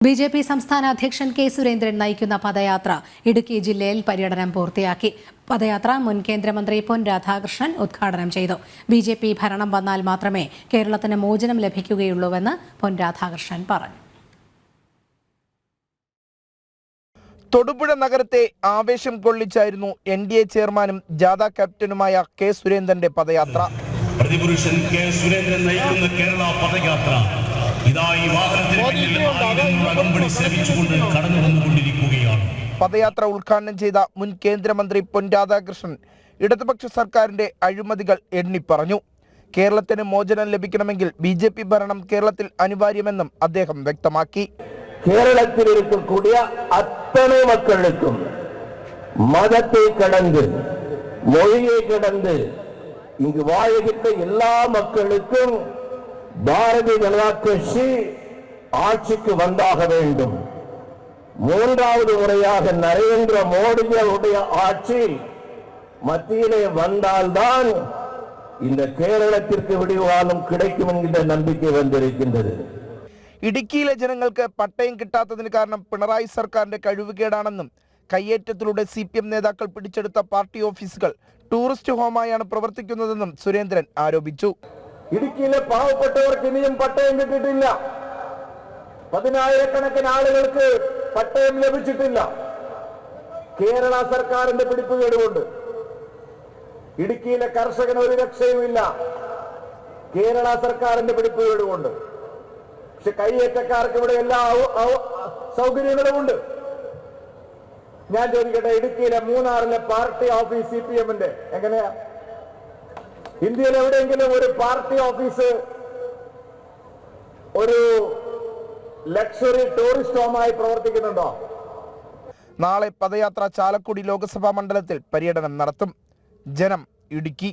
BJP സംസ്ഥാന അധ്യക്ഷൻ K Surendran നയിക്കുന്ന പദയാത്ര ഇടുക്കി ജില്ലയിൽ പര്യടനം പൂർത്തിയാക്കി. പദയാത്ര മുൻ കേന്ദ്രമന്ത്രി പൊൻ രാധാകൃഷ്ണൻ ഉദ്ഘാടനം ചെയ്തു. ബിജെപി ഭരണം വന്നാൽ മാത്രമേ കേരളത്തിന് മോചനം ലഭിക്കുകയുള്ളൂവെന്ന് പൊൻ രാധാകൃഷ്ണൻ പറഞ്ഞു. തൊടുപുഴ നഗരത്തെ ആവേശം കൊള്ളിച്ചായിരുന്നു NDA ചെയർമാനും ജാഥ ക്യാപ്റ്റനുമായ കെ സുരേന്ദ്രന്റെ പദയാത്ര. പ്രതിപുരുഷൻ കെ സുരേന്ദ്രൻ നയിക്കുന്ന കേരള പദയാത്ര പദയാത്ര ഉദ്ഘാടനം ചെയ്ത മുൻ കേന്ദ്രമന്ത്രി പൊൻ രാധാകൃഷ്ണൻ ഇടതുപക്ഷ സർക്കാരിന്റെ അഴിമതികൾ എണ്ണിപ്പറഞ്ഞു. കേരളത്തിന് മോചനം ലഭിക്കണമെങ്കിൽ BJP ഭരണം കേരളത്തിൽ അനിവാര്യമെന്നും അദ്ദേഹം വ്യക്തമാക്കി. കേരളത്തിൽ இருக்கக்கூடிய அத்தனை மக்களுக்கும் மதத்தை கடந்து மொழியை கடந்து இங்கு வாழ்கின்ற எல்லா மக்களுக்கும் பாரதிய ஜனதா கட்சி ஆட்சிக்கு வந்தாக வேண்டும். மூன்றாவது முறையாக நரேந்திர மோடியுடைய ஆட்சி மத்தியிலே வந்தால்தான் இந்த കേരളത്തിற்கு വിടിവാളും கிடைக்கும் என்கிற நம்பிக்கை வந்திருக்கின்றது. ഇടുക്കിയിലെ ജനങ്ങൾക്ക് പട്ടയം കിട്ടാത്തതിന് കാരണം പിണറായി സർക്കാരിന്റെ കഴിവുകേടാണെന്നും കയ്യേറ്റത്തിലൂടെ CPM നേതാക്കൾ പിടിച്ചെടുത്ത പാർട്ടി ഓഫീസുകൾ ടൂറിസ്റ്റ് ഹോമായാണ് പ്രവർത്തിക്കുന്നതെന്നും സുരേന്ദ്രൻ ആരോപിച്ചു. ഇടുക്കിയിലെ പാവപ്പെട്ടവർക്ക് ഇനിയും പട്ടയം കിട്ടിയിട്ടില്ല. 10,000-കണക്കിന് ആളുകൾക്ക് പട്ടയം ലഭിച്ചിട്ടില്ല. കേരള സർക്കാരിന്റെ പിടിപ്പുകേടുകൊണ്ട് ഇടുക്കിയിലെ കർഷകന് ഒരു രക്ഷയുമില്ല. കേരള സർക്കാരിന്റെ പിടിപ്പുകേടുകൊണ്ട്. പക്ഷെ കൈയേറ്റക്കാർക്ക് ഇവിടെ എല്ലാ സൗകര്യങ്ങളും ഉണ്ട്. ഞാൻ ചോദിക്കട്ടെ, ഇടുക്കിയിലെ മൂന്നാറിലെ പാർട്ടി ഓഫീസ് CPM-ന്റെ എങ്ങനെയാ? ഇന്ത്യയിൽ എവിടെയെങ്കിലും ഒരു പാർട്ടി ഓഫീസ് ഒരു ലക്ഷറി ടൂറിസ്റ്റ് ഹോമായി പ്രവർത്തിക്കുന്നുണ്ടോ? നാളെ പദയാത്ര ചാലക്കുടി ലോക്സഭാ മണ്ഡലത്തിൽ പര്യടനം നടത്തും. ജനം, ഇടുക്കി.